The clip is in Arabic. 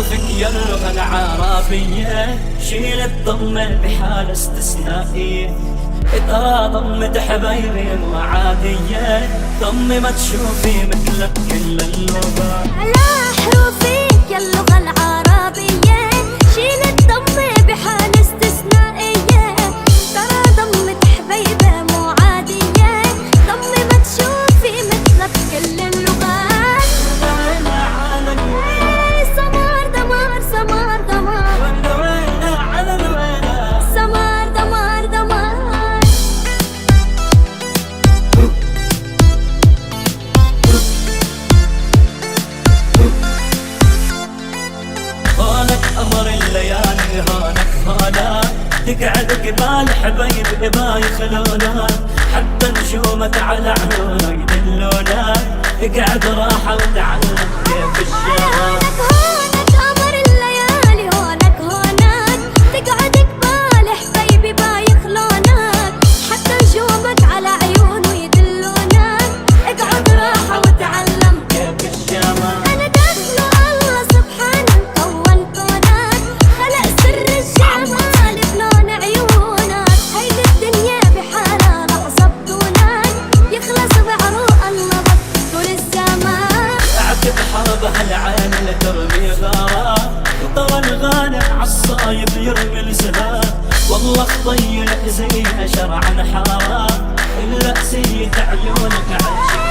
اشوفك يا اللغة العربية شيل الضمة بحالة استثنائية، ترى ضمة حبايبي مو عادية، ضمي ما تشوفي مثلك كل اللغة. على حروفك يا اللغة العربية شيل الضمة بحالة استثنائية، ترى ضمة حبايبي مو عادية، ضمي ما تشوفي مثلك كل اللغات. سمار دمار سمار دمار سمار دمار دمار. هونك قمر الليالي هونك هونك، تقعد قبال حبايب ما يخلونك، حتى نجومك على عيونك يدلونك، اقعد راحة وتعلم كيف الشغل. هونك قمر الليالي هونك هونك، تقعد قبال حبايبي ما يخلونك، حتى نجومك على عيونه يدلونك، اقعد راحة وتعلم كيف الشغل. أنا داخله الله سبحانه كون كونك، خلق سر الجمال بلون عيونك، هيدي الدنيا بحالها لحظة بدونك، يخلص بعروق الله طول الزمان. اعتب حربها العين لترمي غارة، وطوى الغانم عالصايب يرمي الزهار، والله خطينا زيها شرعا حارة، الا سيت عيونك عالشي